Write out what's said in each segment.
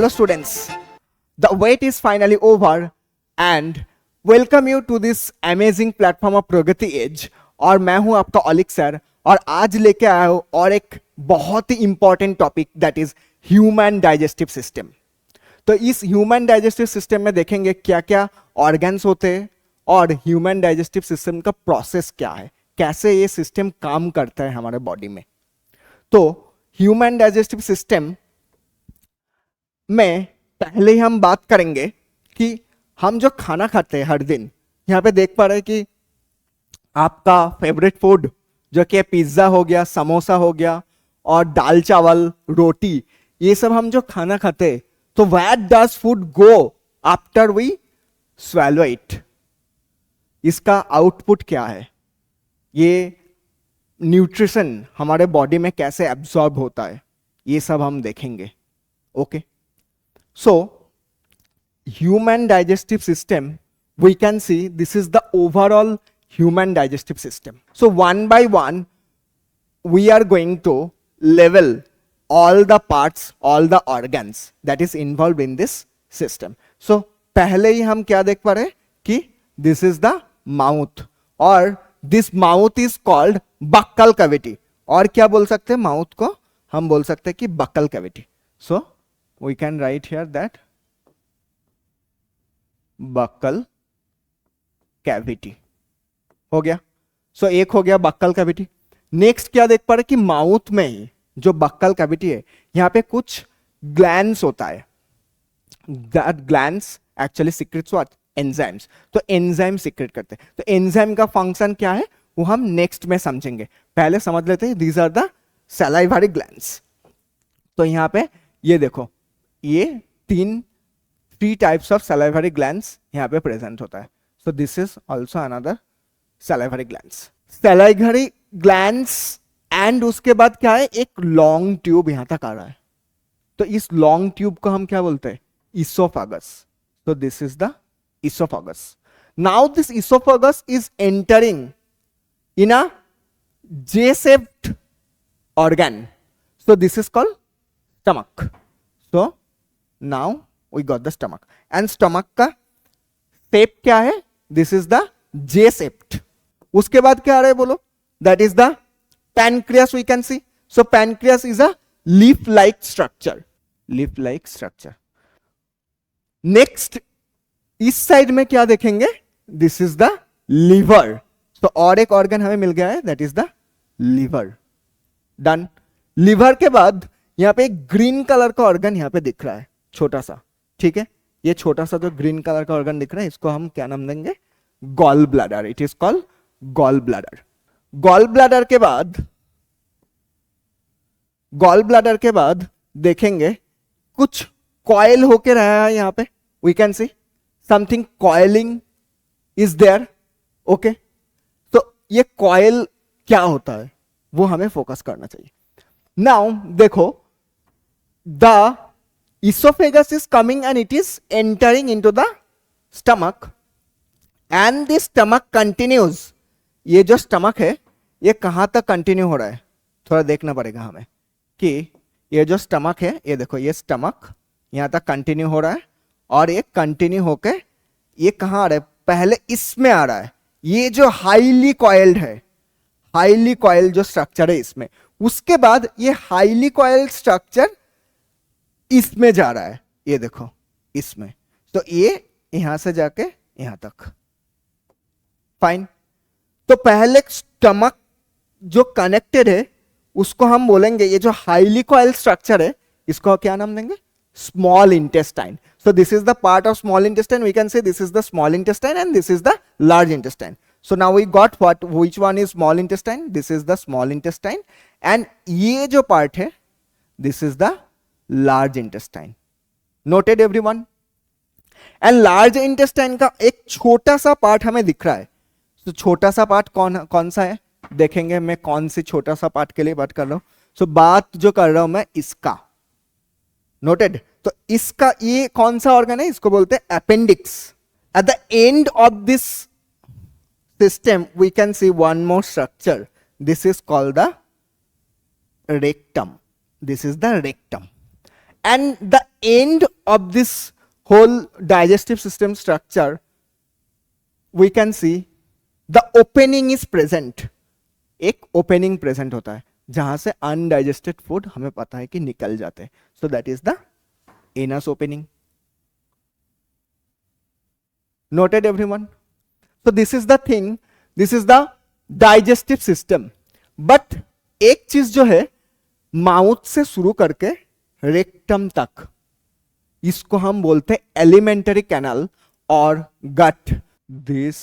Hello students, the wait is finally over and welcome you to this amazing platform of Pragati edge. और मैं हूं आपका oleic sir और आज लेके आया हूं और एक बहुत ही important topic that is human digestive system. तो इस ह्यूमन डाइजेस्टिव सिस्टम में देखेंगे क्या क्या ऑर्गन्स होते हैं और ह्यूमन डाइजेस्टिव सिस्टम का प्रोसेस क्या है, कैसे ये सिस्टम काम करता है हमारे बॉडी में। तो ह्यूमन डाइजेस्टिव सिस्टम में पहले हम बात करेंगे कि हम जो खाना खाते हैं हर दिन, यहाँ पे देख पा रहे हैं कि आपका फेवरेट फूड जो कि पिज्जा हो गया, समोसा हो गया और दाल चावल रोटी, ये सब हम जो खाना खाते हैं, तो where does food go after we swallow it, इसका आउटपुट क्या है, ये न्यूट्रिशन हमारे बॉडी में कैसे एब्जॉर्ब होता है, ये सब हम देखेंगे। Okay, so human digestive system, we can see this is the overall human digestive system. So one by one we are going to level all the parts, all the organs that is involved in this system. So पहले ही हम क्या देख पा रहे हैं कि this is the mouth और this mouth is called buccal cavity। और क्या बोल सकते हैं माउथ को, हम बोल सकते हैं कि buccal cavity। So we can write here that buccal cavity हो गया। सो एक हो गया बक्कल कैविटी। नेक्स्ट क्या देख पा रहे कि माउथ में ही जो बक्कल कैविटी है, यहां पे कुछ ग्लैंड्स होता है। That glands actually secrets what, enzymes. तो एंजाइम सीक्रेट करते हैं। तो एंजाइम का फंक्शन क्या है वो हम नेक्स्ट में समझेंगे, पहले समझ लेते हैं these are the salivary glands. तो यहां पे ये देखो, ये three types of salivary glands यहाँ पे प्रेजेंट होता है। So this is also another salivary glands. Salivary glands and उसके बाद क्या है, एक लॉन्ग ट्यूब यहाँ तक आ रहा है। तो इस लॉन्ग ट्यूब को हम क्या बोलते हैं, oesophagus. So this is the oesophagus. Now this oesophagus is entering in a J-shaped organ. So this is called stomach. So now we got the stomach and stomach का shape क्या है, this is the J-shaped। उसके बाद क्या आ रहा है बोलो, that is the pancreas we can see। So pancreas is a leaf-like structure, leaf-like structure। Next इस साइड में क्या देखेंगे, this is the liver। तो और एक ऑर्गन हमें मिल गया है, that is the liver। Done. Liver के बाद यहाँ पे एक ग्रीन कलर का ऑर्गन यहाँ पे दिख रहा है, छोटा सा, ठीक है। ये छोटा सा जो ग्रीन कलर का ऑर्गन दिख रहा है, इसको हम क्या नाम देंगे, gall bladder. It is called gall bladder. Gall bladder के बाद देखेंगे कुछ कॉइल होके रहा है यहाँ पे, we can see something coiling is there. Okay, तो ये कॉइल क्या होता है वो हमें फोकस करना चाहिए। नाउ देखो, the esophagus is coming and it is entering into the stomach and the stomach continues। ये जो stomach है ये कहां तक कंटिन्यू हो रहा है, थोड़ा देखना पड़ेगा हमें कि ये जो stomach है, ये देखो, ये stomach यहां तक कंटिन्यू हो रहा है और ये कंटिन्यू होके ये कहां आ रहा है, पहले इसमें आ रहा है। ये जो हाईली कॉइल्ड है, हाईली कॉइल्ड जो स्ट्रक्चर है इसमें, उसके बाद ये हाईली कॉइल्ड स्ट्रक्चर इसमें जा रहा है, ये देखो इसमें। तो ये यहां से जाके यहां तक, फाइन। तो पहले स्टमक जो कनेक्टेड है उसको हम बोलेंगे, ये जो हाईली कॉइल्ड स्ट्रक्चर है इसको क्या नाम देंगे, small intestine. So this is the part of small intestine, we can say this is the small intestine and this is the large intestine. So now we got what, which one is small intestine, this is the small intestine and ये जो part है this is the large intestine। Noted everyone? And large intestine का एक छोटा सा part हमें दिख रहा है। तो छोटा सा part कौन सा है, देखेंगे मैं कौन सी छोटा सा part के लिए बात कर रहा हूं। So बात जो कर रहा हूं मैं इसका, noted? तो इसका ये कौन सा organ है, इसको बोलते हैं appendix। At the end of this system we can see one more structure, this is called the rectum। This is the rectum and the end of this whole digestive system structure, we can see the opening is present. एक opening present होता है जहां से undigested food हमें पता है कि निकल जाते हैं. So that is the anus opening. Noted everyone? So this is the thing, this is the digestive system. But एक चीज जो है, माउथ से शुरू करके रेक्टम तक, इसको हम बोलते हैं एलिमेंटरी कैनल और gut. This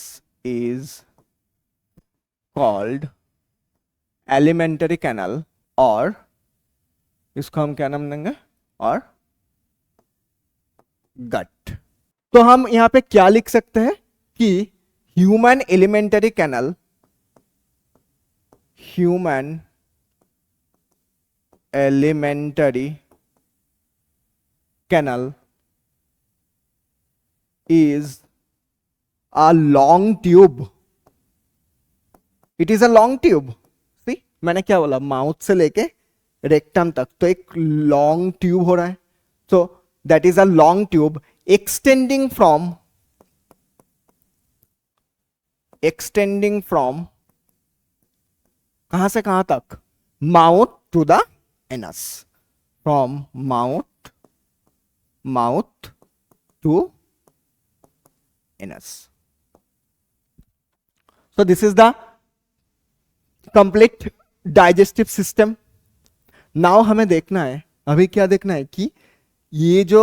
is called alimentary canal, और इसको हम क्या नाम देंगे? और गट. तो हम यहां पे क्या लिख सकते हैं कि human alimentary canal, human alimentary canal is a long tube. It is a long tube. See, मैंने क्या बोला? माउथ से लेके रेक्टम तक, तो एक लॉन्ग ट्यूब हो रहा है. So that is a long tube extending from कहां से कहां तक? Mouth to the anus. From mouth to anus. So this is the complete digestive system. Now हमें देखना है, अभी क्या देखना है कि ये जो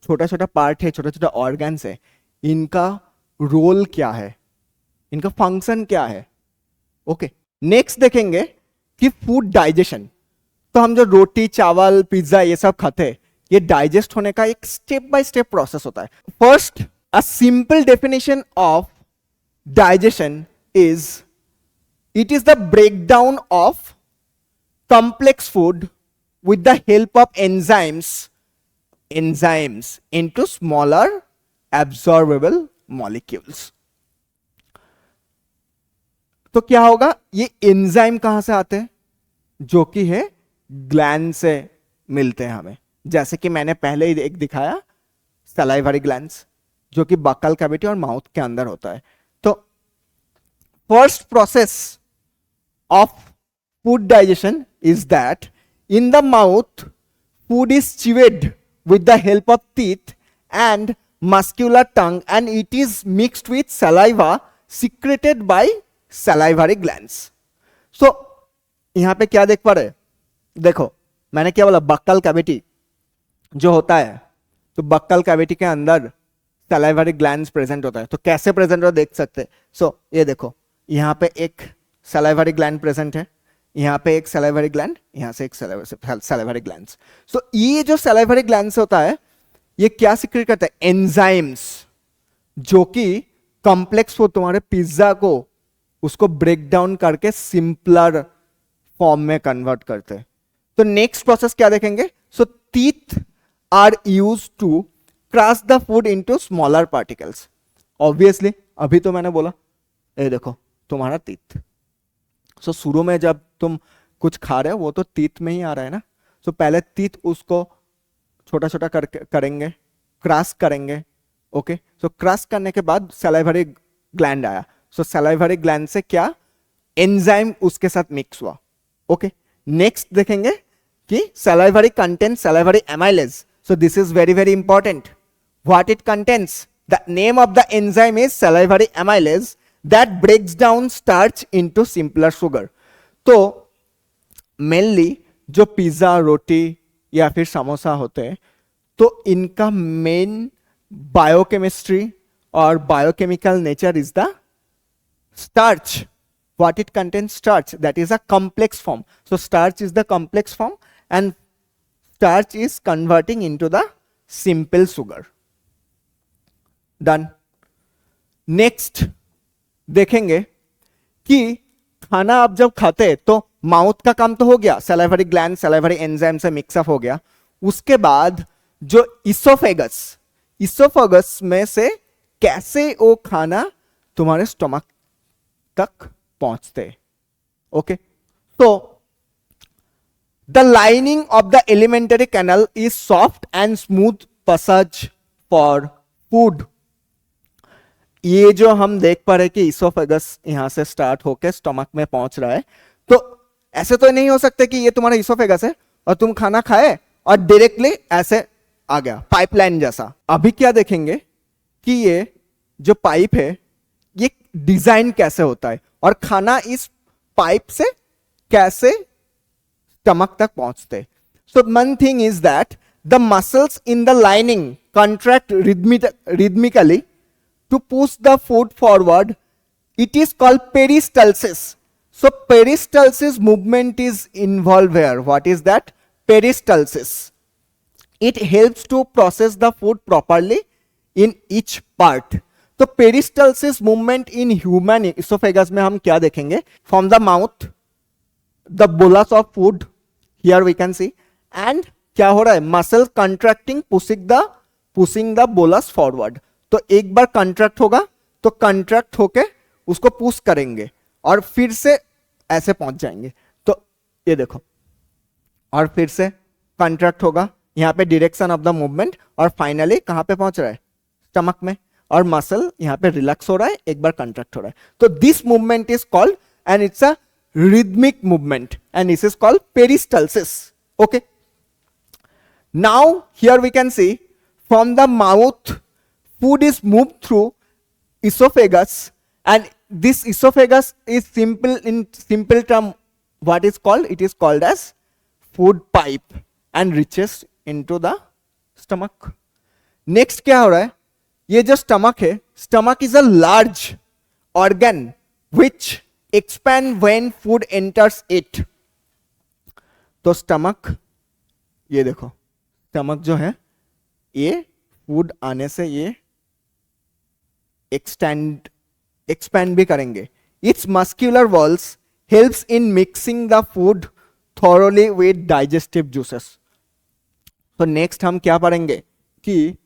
छोटा छोटा पार्ट है, छोटा छोटा ऑर्गन्स है, इनका रोल क्या है, इनका फंक्शन क्या है. ओके, नेक्स्ट देखेंगे कि फूड डाइजेशन. तो हम जो रोटी, चावल, पिज्जा ये सब खाते हैं, ये डाइजेस्ट होने का एक स्टेप बाय स्टेप प्रोसेस होता है. First, a simple definition of digestion is it is the breakdown of complex food with the help of enzymes into smaller absorbable molecules. तो क्या होगा? ये एंजाइम कहां से आते हैं? जो कि है ग्लैंड से मिलते हैं हमें. जैसे कि मैंने पहले ही एक दिखाया, सलाइवरी ग्लैंड्स, जो कि बक्कल कैविटी और माउथ के अंदर होता है. तो first process of food digestion is that in the mouth food is chewed with the help of teeth and muscular tongue and it is mixed with saliva secreted by salivary glands. So यहां पे क्या देख पा रहे? देखो, मैंने क्या बोला? बक्कल कैविटी जो होता है, तो बक्कल कैविटी के अंदर सलाइवरी ग्लैंड्स प्रेजेंट होता है. तो कैसे प्रेजेंट होता है देख सकते हैं. सो ये देखो, यहाँ पे एक सलाइवरी ग्लैंड प्रेजेंट है, यहाँ पे एक सलाइवरी ग्लैंड, यहाँ से एक सलाइवरी ग्लैंड्स. सो ये जो सलाइवरी ग्लैंड्स होता है, ये क्या सिक्रेट करता है? एंजाइम्स, जो कि कॉम्प्लेक्स फूड, तुम्हारे पिज्जा को, उसको ब्रेक डाउन करके सिंपलर फॉर्म में कन्वर्ट करते हैं. तो नेक्स्ट प्रोसेस क्या देखेंगे? So teeth are used to crush the food into smaller particles. Obviously अभी तो मैंने बोला, ये देखो तुम्हारा टीथ. सो शुरू में जब तुम कुछ खा रहे हो, वो तो टीथ में ही आ रहा है ना. सो पहले टीथ उसको छोटा छोटा करेंगे, क्रश करेंगे. ओके, सो क्रश करने के बाद सलाइवरी ग्लैंड आया. सो सलाइवरी ग्लैंड से क्या? एंजाइम उसके साथ मिक्स हुआ. ओके, नेक्स्ट देखेंगे कि salivary contain salivary amylase. So this is very very important. What it contains? The name of the enzyme is salivary amylase that breaks down starch into simpler sugar. तो mainly जो pizza, रोटी या फिर समोसा होते हैं, तो इनका मेन बायोकेमिस्ट्री और biochemical nature is the starch. What it contains? Starch. That is a complex form. So starch is the complex form and starch is converting into the simple sugar. Done. Next देखेंगे कि खाना आप जब खाते हैं तो mouth का काम तो हो गया, सलाइवरी ग्लैंड, सलाइवरी एंजाइम से मिक्सअप हो गया. उसके बाद जो इसोफेगस में से कैसे वो खाना तुम्हारे स्टमक तक पहुंचते. ओके, तो the lining of the alimentary canal is soft and smooth passage for food. ये जो हम देख पा रहे कि इसोफेगस यहां से स्टार्ट होके स्टमक में पहुंच रहा है, तो ऐसे तो नहीं हो सकते कि ये तुम्हारा इसोफेगस है और तुम खाना खाए और डायरेक्टली ऐसे आ गया पाइपलाइन जैसा. अभी क्या देखेंगे कि ये जो पाइप है ये डिजाइन कैसे होता है और खाना इस पाइप से कैसे स्टमक तक पहुंचते. So one thing is that the muscles in the lining contract rhythmically to push the food forward. It is called peristalsis. So peristalsis movement is involved here. What is that? Peristalsis. It helps to process the food properly in each part. तो peristalsis movement in human esophagus में हम क्या देखेंगे? From the mouth, the bolus of food, here we can see, and क्या हो रहा है? Muscle contracting, pushing the bolus forward. तो एक बार कंट्रैक्ट होगा तो कंट्रैक्ट होके उसको पुश करेंगे और फिर से ऐसे पहुंच जाएंगे. तो ये देखो, और फिर से कंट्रैक्ट होगा, यहां पे डायरेक्शन ऑफ द मूवमेंट, और फाइनली कहां पे पहुंच रहा है? स्टमक में, और मसल यहां पे रिलैक्स हो रहा है, एक बार कंट्रैक्ट हो रहा है. तो this movement is called, and it's a rhythmic movement, and this is called peristalsis. Okay, now here we can see from the mouth food is moved through esophagus, and this esophagus is simple term, what is called? It is called as food pipe and reaches into the stomach. Next क्या हो रहा है? ये जो stomach है, stomach is a large organ which expand when food enters it. तो stomach, ये देखो, स्टमक जो है ये फूड आने से ये एक्सपैंड भी करेंगे. It's muscular walls helps in mixing the food thoroughly with digestive juices. तो नेक्स्ट हम क्या पढ़ेंगे कि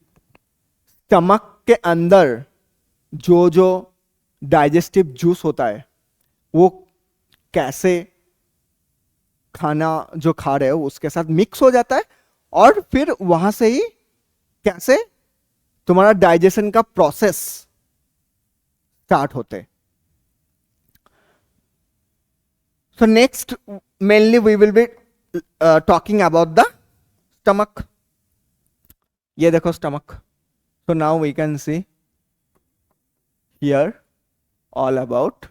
स्टमक के अंदर जो डाइजेस्टिव जूस होता है वो कैसे खाना जो खा रहे हो उसके साथ मिक्स हो जाता है, और फिर वहां से ही कैसे तुम्हारा डाइजेशन का प्रोसेस स्टार्ट होते. So next mainly we will be talking about the stomach. ये देखो stomach. So now we can see here all about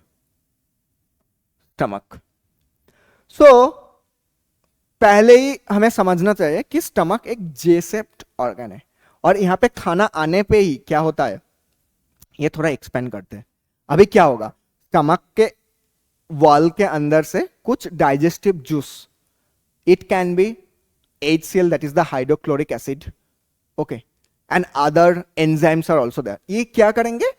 stomach. So पहले ही हमें समझना चाहिए कि स्टमक एक जे शेप्ड ऑर्गन है, और यहां पे खाना आने पे ही क्या होता है, ये थोड़ा एक्सपेंड करते हैं. अभी क्या होगा, स्टमक के वॉल के अंदर से कुछ digestive juice, it can be HCl, that is the hydrochloric acid, okay, and other enzymes are also there. ये क्या करेंगे,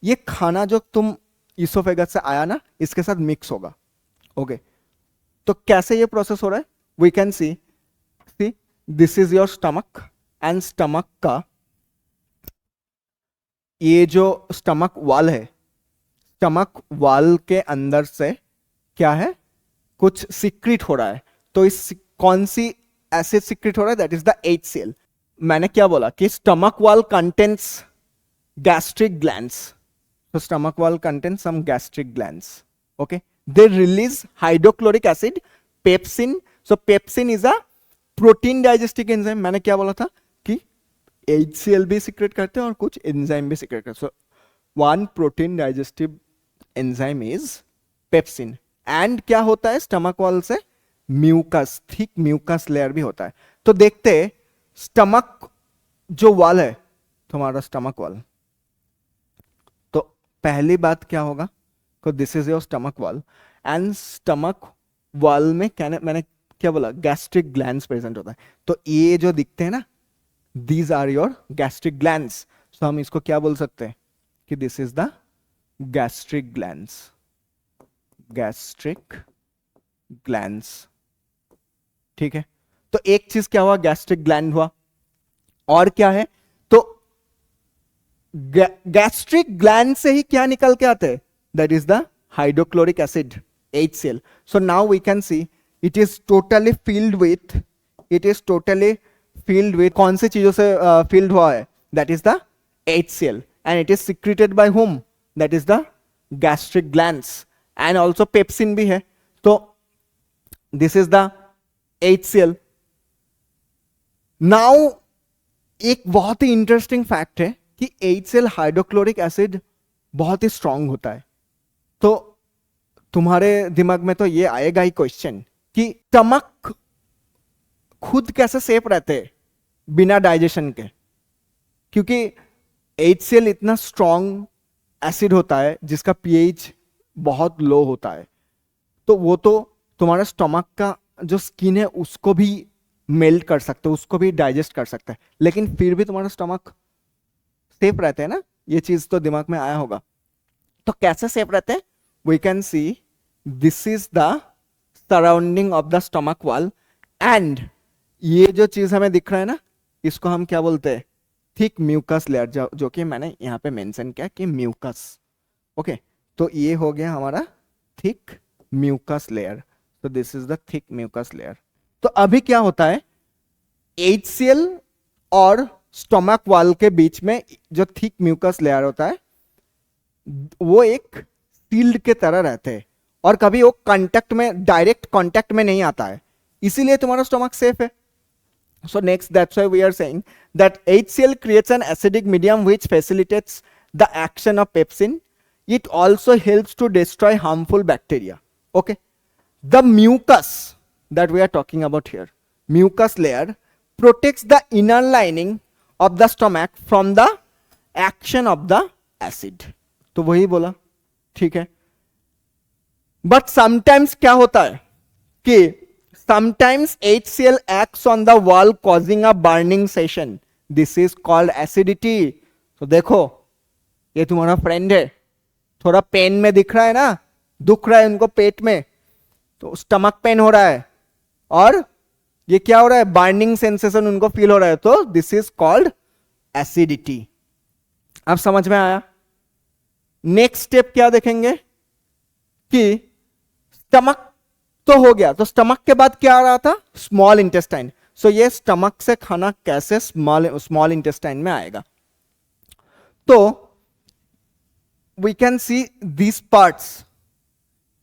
ये खाना जो तुम इसोफेगस से आया ना इसके साथ मिक्स होगा. ओके, तो कैसे ये प्रोसेस हो रहा है? We can see this is your stomach, and stomach का ये जो स्टमक वॉल है, स्टमक वॉल के अंदर से क्या है, कुछ सिक्रीट हो रहा है. तो इस कौन सी एसिड सिक्रीट हो रहा है? That is the HCl. मैंने क्या बोला कि stomach wall contents gastric glands. So stomach wall contains some gastric glands. Okay, they release hydrochloric acid, pepsin. So pepsin is a protein digesting enzyme. मैंने क्या बोला था कि HCl भी secrete करते हैं और कुछ enzyme भी secrete करते हैं. So one protein digestive enzyme is pepsin. And क्या होता है stomach wall से? Mucus, thick mucus layer भी होता है. तो देखते हैं stomach जो wall है तुम्हारा stomach wall. पहली बात क्या होगा, तो this is your stomach wall, and stomach wall में मैंने क्या बोला, गैस्ट्रिक ग्लैंड्स प्रेजेंट होता है. तो ये जो दिखते हैं ना, these are your gastric glands. So हम इसको क्या बोल सकते हैं कि this is the gastric glands. Gastric glands, ठीक है. तो एक चीज क्या हुआ, गैस्ट्रिक ग्लैंड हुआ, और क्या है, तो गैस्ट्रिक ग्लैंड से ही क्या निकल के आते हैं, that is the hydrochloric acid HCl. So now we can see it is totally filled with, कौन सी चीजों से filled हुआ है? That is the HCl, and it is secreted by whom? That is the gastric glands, and also pepsin भी है. तो this is the HCl. Now एक बहुत ही इंटरेस्टिंग फैक्ट है कि HCl हाइड्रोक्लोरिक एसिड बहुत ही स्ट्रांग होता है. तो तुम्हारे दिमाग में तो ये आएगा ही क्वेश्चन कि स्टमक खुद कैसे सेफ रहते हैं बिना डाइजेशन के, क्योंकि HCl इतना स्ट्रांग एसिड होता है जिसका pH बहुत लो होता है. तो वो तो तुम्हारे स्टमक का जो स्किन है उसको भी मेल्ट कर सकते हैं, उसको भी डाइजेस्ट कर सकता है, लेकिन फिर भी तुम्हारा स्टमक सेफ रहते हैं ना. ये चीज तो दिमाग में आया होगा. तो कैसे सेफ रहते हैं? We can see this is the surrounding of the stomach wall, and ये जो चीज हमें दिख रहा है ना, इसको हम क्या बोलते हैं? थिक म्यूकस लेयर, जो कि मैंने यहाँ पे मेंशन किया कि म्यूकस. ओके, तो ये हो गया हमारा थिक म्यूकस लेयर. तो this is the thick mucus layer. तो अभी क्या होता है, HCl और स्टमक वॉल के बीच में जो थिक म्यूकस लेयर होता है वो एक शील्ड के तरह रहते हैं, और कभी वो कांटेक्ट में, डायरेक्ट कांटेक्ट में नहीं आता है, इसीलिए तुम्हारा स्टमक सेफ है. So next, that's why we are saying that HCl creates an acidic medium which facilitates the action of pepsin. It also helps to destroy harmful bacteria. Okay, the mucus that we are talking about here, mucus layer, protects the inner lining of the stomach from the action of the acid. तो वही बोला, ठीक है. But sometimes क्या होता है कि sometimes HCl acts on the wall causing a burning sensation. This is called acidity. तो देखो, ये तुम्हारा फ्रेंड है, थोड़ा पेन में दिख रहा है ना, दुख रहा है उनको पेट में, तो स्टमक पेन हो रहा है, और ये क्या हो रहा है? बर्निंग सेंसेशन उनको फील हो रहा है. तो दिस इज कॉल्ड एसिडिटी. अब समझ में आया? नेक्स्ट स्टेप क्या देखेंगे कि स्टमक तो हो गया, तो स्टमक के बाद क्या आ रहा था? Small intestine. सो ये स्टमक से खाना कैसे स्मॉल इंटेस्टाइन में आएगा? तो we can see this parts.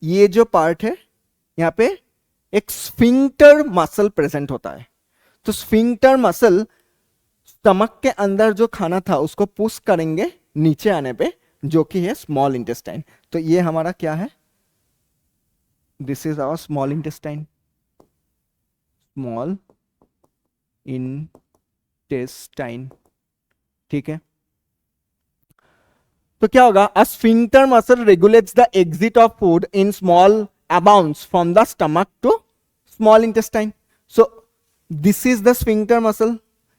ये जो पार्ट है यहां पे एक स्फिंक्टर मसल प्रेजेंट होता है. तो स्फिंक्टर मसल स्टमक के अंदर जो खाना था उसको पुश करेंगे नीचे आने पे, जो कि है स्मॉल इंटेस्टाइन. तो ये हमारा क्या है? This is our small intestine. Small intestine, ठीक है. तो क्या होगा? A sphincter muscle regulates the exit of food in small amounts from the stomach to small intestine. So this is the sphincter muscle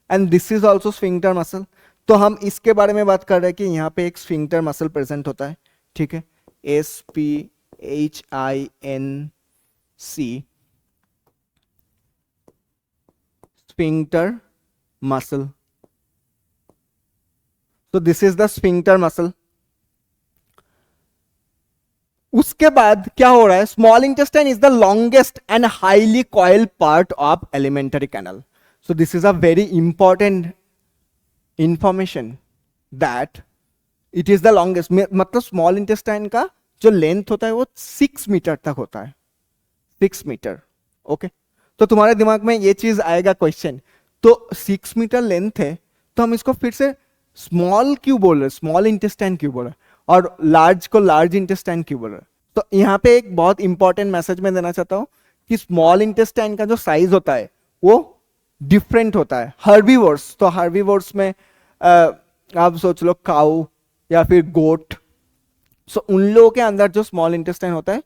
and this is also sphincter muscle. तो हम इसके बारे में बात कर रहे हैं कि यहाँ पे एक स्फिंक्टर मसल प्रेजेंट होता है, ठीक है. SPHINC, sphincter muscle. तो this is the sphincter muscle. उसके बाद क्या हो रहा है? Small intestine is the longest and highly coiled part of alimentary canal. So this is a very important information that it is the longest. मतलब small intestine का जो length होता है वो 6 मीटर तक होता है, 6 मीटर. ओके, तो तुम्हारे दिमाग में ये चीज आएगा क्वेश्चन. तो 6 मीटर लेंथ है, तो हम इसको फिर से स्मॉल क्यों बोल रहे? स्मॉल इंटेस्टाइन क्यों बोल रहे? और लार्ज को लार्ज इंटेस्टाइन क्यों बोल रहे? तो यहाँ पे एक बहुत इंपॉर्टेंट मैसेज मैं देना चाहता हूं कि स्मॉल इंटेस्टाइन का जो साइज होता है वो डिफरेंट होता है. हर्बीवोर्स, तो हर्बीवोर्स में आप सोच लो काऊ या फिर गोट. सो उन लोगों के अंदर जो स्मॉल इंटेस्टाइन होता है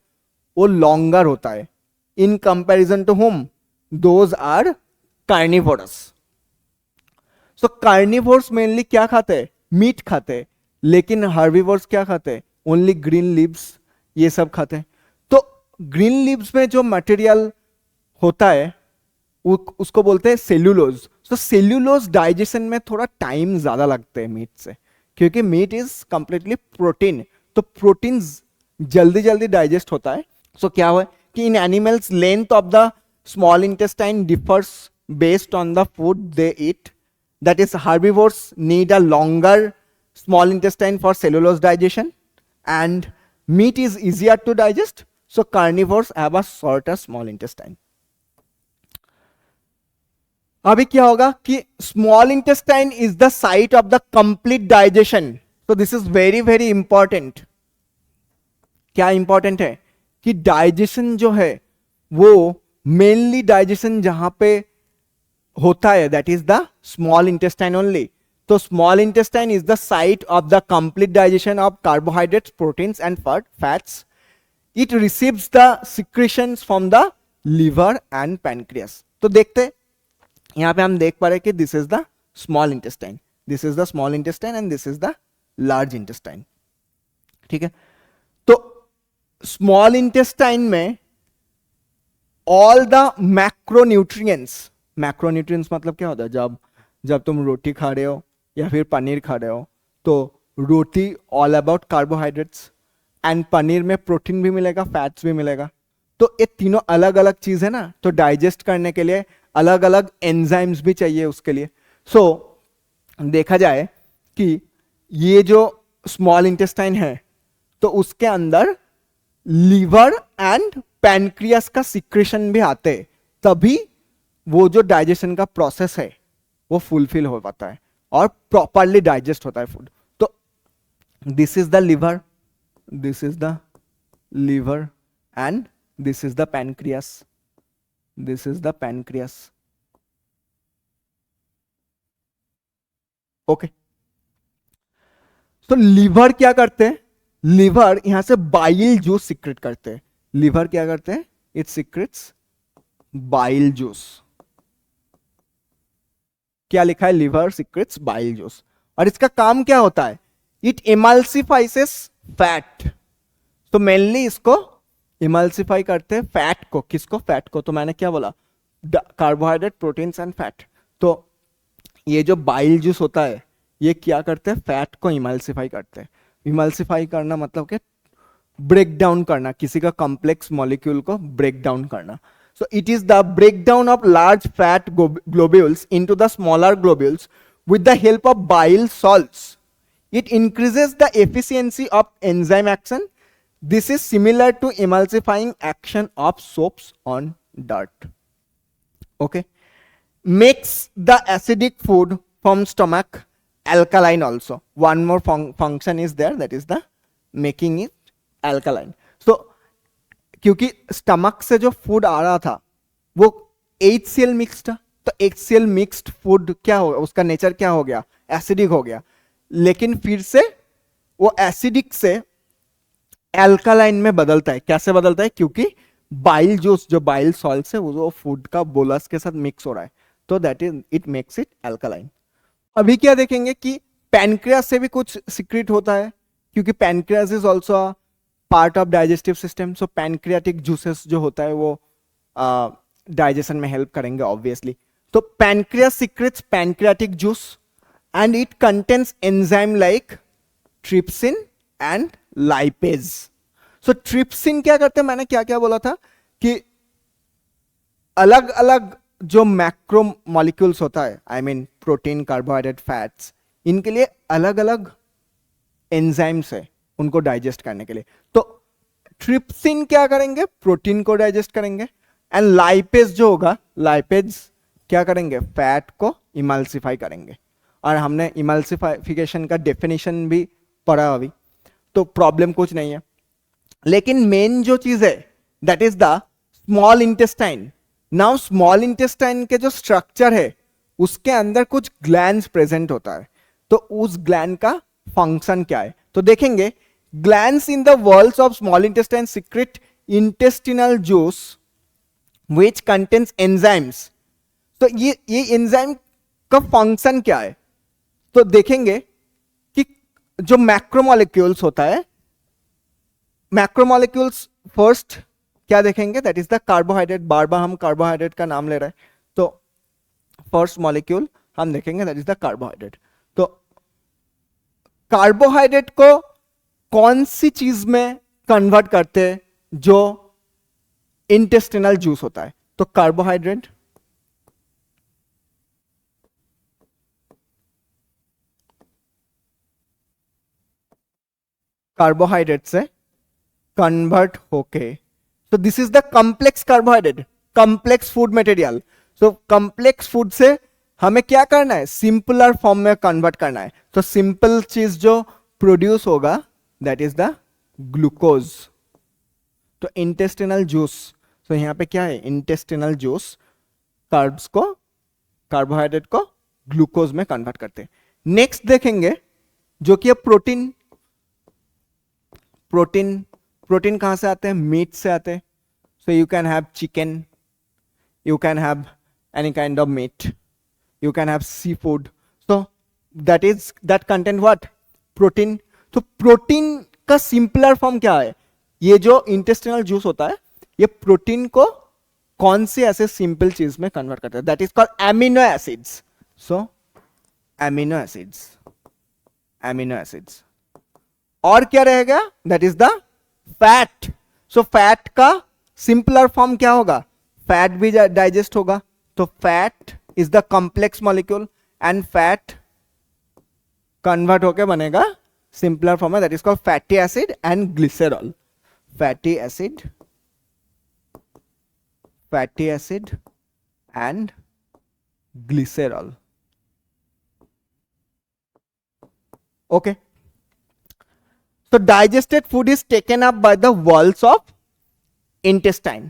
वो लॉन्गर होता है in comparison to whom? Those are carnivorous. So carnivores mainly क्या खाते हैं? मीट खाते हैं. लेकिन हर्बीवोर्स क्या खाते हैं? ओनली ग्रीन लीव्स, ये सब खाते हैं. तो ग्रीन लीव्स में जो मटेरियल होता है उसको बोलते हैं सेल्यूलोज. तो सेल्यूलोज डाइजेशन में थोड़ा टाइम ज्यादा लगता है मीट से, क्योंकि मीट इज कंप्लीटली प्रोटीन. तो प्रोटीन जल्दी जल्दी डाइजेस्ट होता है. सो क्या हुआ कि in animals length of the small intestine differs based on the food they eat. That is, herbivores need a longer small intestine for cellulose digestion, and meat is easier to digest, so carnivores have a shorter small intestine. अभी क्या होगा कि small intestine is the site of the complete digestion. तो this is very very important. क्या important है कि digestion जो है वो मेनली डाइजेशन जहां पे होता है that is the small intestine only. तो small intestine is the site of the complete digestion of carbohydrates, proteins and fats. It receives the secretions from the liver and pancreas. तो देखते यहां पे हम देख पा रहे कि this is the small intestine, this is the small intestine and this is the large intestine. ठीक है. तो स्मॉल इंटेस्टाइन में ऑल द मैक्रोन्यूट्रिएंट्स, मैक्रोन्यूट्रिएंट्स मतलब क्या होता है, जब तुम रोटी खा रहे हो या फिर पनीर खा रहे हो तो रोटी all about carbohydrates and paneer में प्रोटीन भी मिलेगा, फैट्स भी मिलेगा. तो ये तीनों अलग अलग चीज है ना, तो डाइजेस्ट करने के लिए अलग अलग एंजाइम्स भी चाहिए उसके लिए. सो देखा जाए कि ये जो स्मॉल इंटेस्टाइन है तो उसके अंदर लीवर एंड पैनक्रियास का सिक्रेशन भी आते हैं, तभी वो जो डाइजेशन का प्रोसेस है वो फुलफिल हो पाता है और प्रॉपरली डाइजेस्ट होता है फूड. तो this is the liver, this is the liver and this is the pancreas, this is the pancreas. Okay. तो लीवर क्या करते हैं, लिवर यहां से बाइल जूस सीक्रेट करते हैं. लिवर क्या करते हैं, इट सीक्रेट्स बाइल जूस. क्या लिखा है, लिवर सीक्रेट्स बाइल जूस. और इसका काम क्या होता है, इट इमल्सिफाइसेस फैट. तो मेनली इसको इमल्सिफाई करते हैं फैट को. किसको, फैट को. तो मैंने क्या बोला, कार्बोहाइड्रेट, प्रोटीन्स एंड फैट. तो ये जो बाइल जूस होता है ये क्या करते हैं, फैट को इमल्सिफाई करते हैं. इमल्सिफाई करना मतलब कि ब्रेक डाउन करना, किसी का कॉम्प्लेक्स मॉलिक्यूल को ब्रेक डाउन करना. So it is the break down of large fat globules into the smaller globules with the help of bile salts. It increases the efficiency of enzyme action. This is similar to emulsifying action of soaps on dirt. Okay. Makes the acidic food from stomach alkaline also. One more function is there, that is the making it alkaline. So क्योंकि stomach से जो food आ रहा था वो HCl mixed था, तो HCl mixed food क्या हो, उसका नेचर क्या हो गया, एसिडिक हो गया. लेकिन फिर से वो एसिडिक से एल्कालाइन में बदलता है. कैसे बदलता है, क्योंकि बाइल जूस, जो बाइल सॉल्ट है वो फूड का बोलस के साथ मिक्स हो रहा है, तो that is it makes it alkaline. अभी क्या देखेंगे कि पैनक्रियास से भी कुछ सीक्रेट होता है, क्योंकि pancreas is also part of digestive system. So pancreatic juices जो होता है वो डाइजेशन में हेल्प करेंगे ऑब्वियसली. तो pancreas secrets pancreatic juice and it contains enzyme like trypsin and lipase. So trypsin क्या करते हैं, मैंने क्या क्या बोला था कि अलग अलग जो मैक्रो मॉलिक्यूल्स होता है, I mean protein, carbohydrate, fats, इनके लिए अलग अलग एंजाइम्स है उनको डाइजेस्ट करने के लिए. तो ट्रिप्सिन क्या करेंगे, प्रोटीन को डाइजेस्ट करेंगे, एंड लाइपेज जो होगा, लाइपेज क्या करेंगे, फैट को इमल्सिफाई करेंगे. और हमने इमल्सिफिकेशन का डेफिनेशन भी पढ़ा अभी, तो प्रॉब्लम कुछ नहीं है. लेकिन मेन जो चीज है that is the small intestine. Now small intestine के जो स्ट्रक्चर है उसके अंदर कुछ ग्लैंड्स प्रेजेंट होता है. तो उस ग्लैंड का फंक्शन क्या है, तो देखेंगे glands in the walls of small intestine secret intestinal juice which contains enzymes. तो ये एंजाइम का फंक्शन क्या है, तो देखेंगे कि जो मैक्रोमोलिक्यूल्स होता है, मैक्रोमोलिक्यूल्स फर्स्ट क्या देखेंगे, दैट इज द कार्बोहाइड्रेट. बार बार हम कार्बोहाइड्रेट का नाम ले रहे हैं, तो फर्स्ट मॉलिक्यूल हम देखेंगे दैट इज द कार्बोहाइड्रेट. तो कार्बोहाइड्रेट को कौन सी चीज में कन्वर्ट करते हैं, जो इंटेस्टिनल जूस होता है. तो कार्बोहाइड्रेट कार्बोहाइड्रेट से कन्वर्ट होके, so this is the complex carbohydrate, complex food material. so complex food से हमें क्या करना है, सिंपलर फॉर्म में कन्वर्ट करना है. तो सिंपल चीज जो प्रोड्यूस होगा दैट इज द ग्लूकोज. तो इंटेस्टिनल जूस, तो यहाँ पे क्या है, इंटेस्टिनल जूस कार्ब्स को, कार्बोहाइड्रेट को ग्लूकोज में कन्वर्ट करते हैं. नेक्स्ट देखेंगे जो कि प्रोटीन. प्रोटीन प्रोटीन कहां से आते हैं, मीट से आते हैं. So you can have chicken, you can have any kind of meat, you can have seafood, so that contain what, protein. तो प्रोटीन का सिंपलर फॉर्म क्या है, ये जो इंटेस्टिनल जूस होता है ये प्रोटीन को कौन से ऐसे सिंपल चीज में कन्वर्ट करता है, that is called amino acids. So amino acids, amino acids. और क्या रहेगा, that is the fat. So fat का सिंपलर फॉर्म क्या होगा, फैट भी डाइजेस्ट होगा. तो fat is the complex molecule and fat convert होके बनेगा सिंपलर फॉर्म में, that is called fatty acid and glycerol. Fatty acid, fatty acid and glycerol. Okay, so digested food is taken up by the walls of intestine.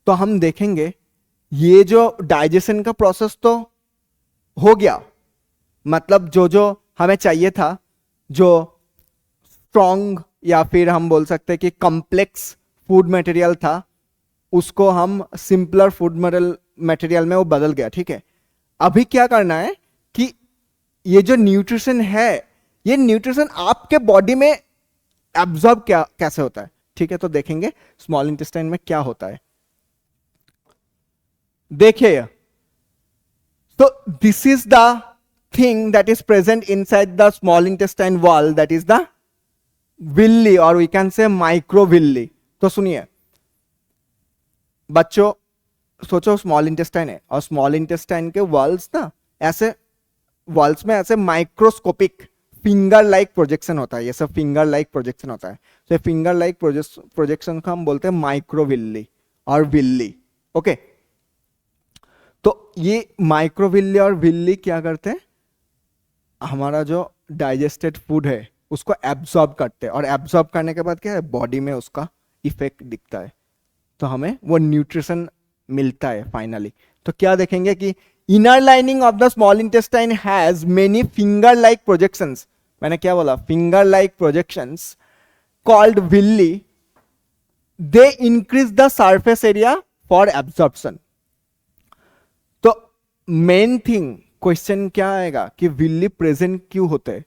तो हम देखेंगे ये जो digestion का process तो हो गया, मतलब जो जो हमें चाहिए था, जो स्ट्रॉन्ग या फिर हम बोल सकते हैं कि कॉम्प्लेक्स फूड मटेरियल था, उसको हम सिंपलर फूड मटेरियल में वो बदल गया. ठीक है, अभी क्या करना है कि ये जो न्यूट्रिशन है, ये न्यूट्रिशन आपके बॉडी में एब्जॉर्ब कैसे होता है. ठीक है, तो देखेंगे स्मॉल इंटेस्टाइन में क्या होता है. देखिए, तो this is the thing that is present inside the small intestine wall, that is the Willey और वी कैन से माइक्रोविल्ली. तो सुनिए बच्चों, सोचो स्मॉल इंटेस्टाइन है और स्मॉल इंटेस्टाइन के वॉल्स ना ऐसे, वॉल्स में ऐसे माइक्रोस्कोपिक फिंगर लाइक प्रोजेक्शन होता है, ये सब फिंगर लाइक प्रोजेक्शन होता है. तो फिंगर लाइक प्रोजेक्शन को हम बोलते हैं माइक्रोविल्ली और विल्ली. ओके, तो ये माइक्रोविल्ली और विल्ली क्या करते हैं, हमारा जो डाइजेस्टेड फूड है उसको एब्जॉर्ब करते हैं, और एब्जॉर्ब करने के बाद क्या है, बॉडी में उसका इफेक्ट दिखता है, तो हमें वो न्यूट्रिशन मिलता है फाइनली. तो क्या देखेंगे कि inner lining of the small intestine has many finger like projections. मैंने क्या बोला, finger like projections called Willey. They increase the surface area for absorption. तो मेन थिंग क्वेश्चन क्या आएगा कि विल्ली प्रेजेंट क्यों होते हैं.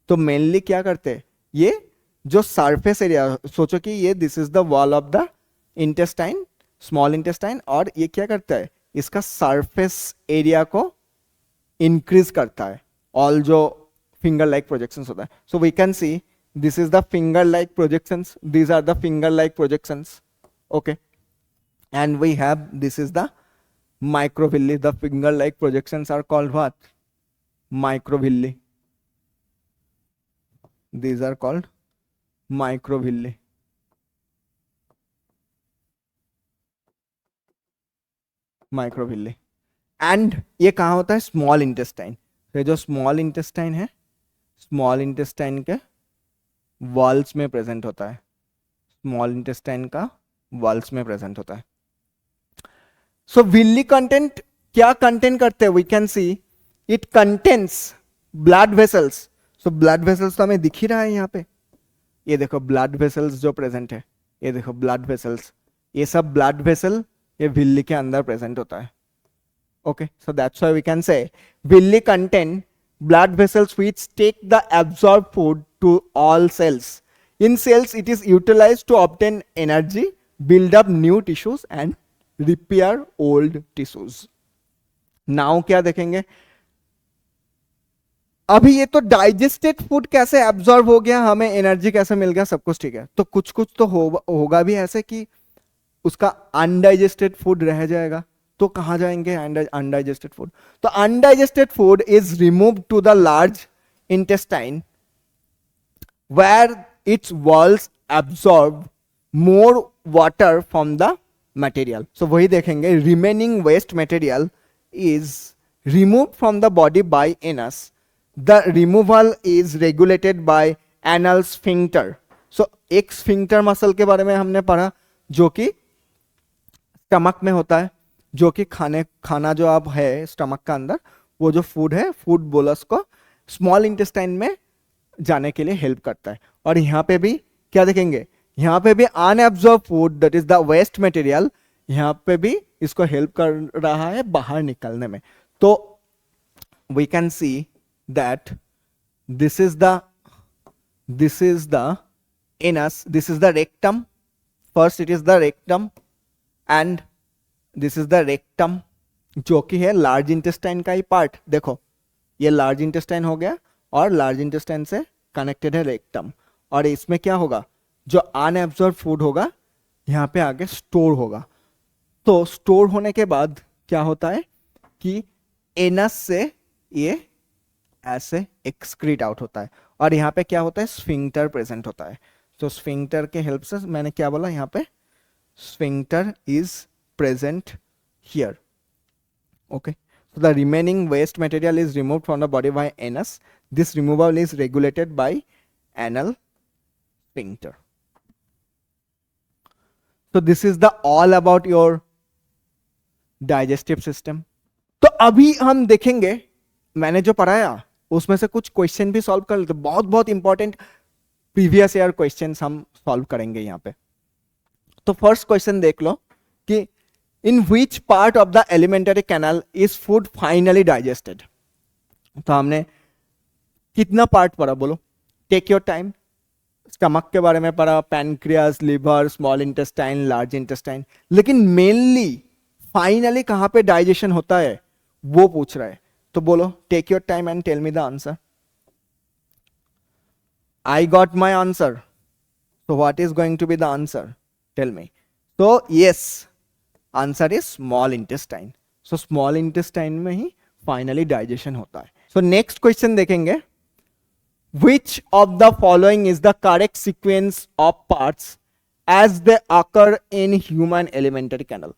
तो मेनली क्या करते हैं, ये जो सरफेस एरिया, सोचो कि ये this is the wall of the intestine, small intestine, और ये क्या करता है, इसका सरफेस एरिया को इंक्रीज करता है, ऑल जो फिंगर लाइक प्रोजेक्शंस होता है. So we can see this is the finger like projections, these are the finger like projections. Okay, and we have this is the microvilli. The finger like projections are called what, microvilli. These are called microvilli. Microvilli. And ये कहाँ होता है, small intestine. तो जो small intestine है, small intestine के walls में present होता है, स्मॉल इंटेस्टाइन का वॉल्स में प्रेजेंट होता है. सो विल्ली कंटेंट क्या कंटेंट करते हैं, we can see it contains blood vessels. So blood vessels तो हमें दिख ही रहा है यहाँ पे, ये देखो ब्लड वेसल्स जो प्रेजेंट है, ये देखो ब्लड वेसल्स, ये सब ब्लड वेसल ये विल्ली के अंदर प्रेजेंट होता है. Okay, so that's why we can say villi contain blood vessels which take the absorbed food to all cells. In cells it is utilized to obtain energy, build up new tissues and repair old tissues. Now क्या देखेंगे, अभी ये तो digested food कैसे absorb हो गया, हमें energy कैसे मिल गया, सब कुछ ठीक है. तो कुछ कुछ तो होगा भी ऐसे कि उसका अनडाइजेस्टेड फूड रह जाएगा. तो कहां जाएंगे अनडाइजेस्टेड फूड. तो undigested food is removed to the large intestine where its walls absorb more water from the material. So वही देखेंगे, remaining waste material is removed from the body by anus. The removal is regulated by anal sphincter. So एक sphincter muscle के बारे में हमने पढ़ा जो कि स्टमक में होता है, जो कि खाना जो आप है स्टमक का अंदर, वो जो फूड है, फूड बोलस को स्मॉल इंटेस्टाइन में जाने के लिए हेल्प करता है. और यहाँ पे भी क्या देखेंगे, यहाँ पे भी unabsorbed food that is the waste material, यहाँ पे भी इसको हेल्प कर रहा है बाहर निकलने में. तो we can see that this is the anus, this is the rectum. First it is the rectum and this is the rectum, जो कि है लार्ज इंटेस्टाइन का ही पार्ट. देखो ये लार्ज इंटेस्टाइन हो गया और लार्ज इंटेस्टाइन से कनेक्टेड है रेक्टम. और इसमें क्या होगा, जो अनएब्जॉर्ब फूड होगा यहाँ पे आगे स्टोर होगा. तो स्टोर होने के बाद क्या होता है कि एनस से ये ऐसे एक्सक्रीट आउट होता है. और यहाँ पे क्या होता है, स्फिंक्टर प्रेजेंट होता है. तो स्फिंक्टर के हेल्प से, मैंने क्या बोला यहाँ पे, sphincter is present here. Okay, so the remaining waste material is removed from the body by anus. This removal is regulated by anal sphincter. So this is the all about your digestive system. तो अभी हम देखेंगे, मैंने जो पढ़ाया उसमें से कुछ क्वेश्चन भी सॉल्व कर लेते. बहुत बहुत इंपॉर्टेंट प्रीवियस ईयर क्वेश्चंस हम सॉल्व करेंगे यहाँ पे. तो फर्स्ट क्वेश्चन देख लो कि in which part of the alimentary canal is food finally digested. तो हमने कितना पार्ट पढ़ा बोलो, टेक योर टाइम. स्टमक के बारे में पढ़ा, pancreas, liver, small intestine, large intestine, लेकिन मेनली फाइनली कहां पे डाइजेशन होता है वो पूछ रहा है. तो बोलो, take your time and tell me the answer. I got my answer. So what is going to be the answer, tell me. तो yes, answer is small intestine. So small intestine में ही फाइनली डाइजेशन होता है. सो next question देखेंगे, which of the following is the correct sequence of parts as they occur in human alimentary canal.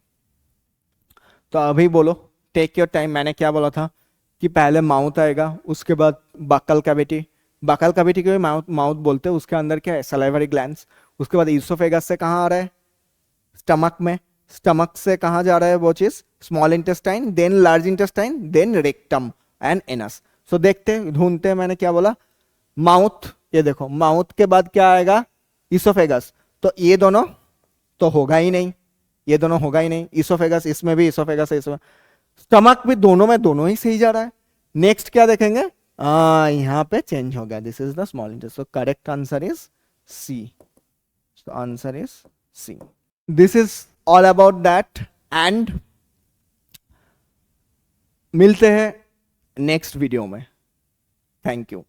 तो अभी बोलो, take your time. मैंने क्या बोला था कि पहले माउथ आएगा, उसके बाद बकल कैविटी. बकल कैविटी को माउथ बोलते हैं. उसके अंदर क्या है, सलाइवरी ग्लैंड्स. उसके बाद ईसोफेगस से कहाँ आ रहा है, स्टमक में. स्टमक से कहां जा रहा है वो चीज, small intestine, then large intestine, then rectum and anus. So देखते ढूंढते, मैंने क्या बोला, माउथ. ये देखो, माउथ के बाद क्या आएगा, इसोफेगस. तो ये दोनों तो होगा ही नहीं, ये दोनों होगा ही नहीं. इसोफेगस, इसमें भी इसोफेगस है, इसमें स्टमक भी, दोनों में दोनों ही सही जा रहा है. नेक्स्ट क्या देखेंगे, यहाँ पे चेंज हो गया, this is the small intestine. So correct answer is C. So answer is C. This is all about that and मिलते हैं नेक्स्ट वीडियो में. Thank you.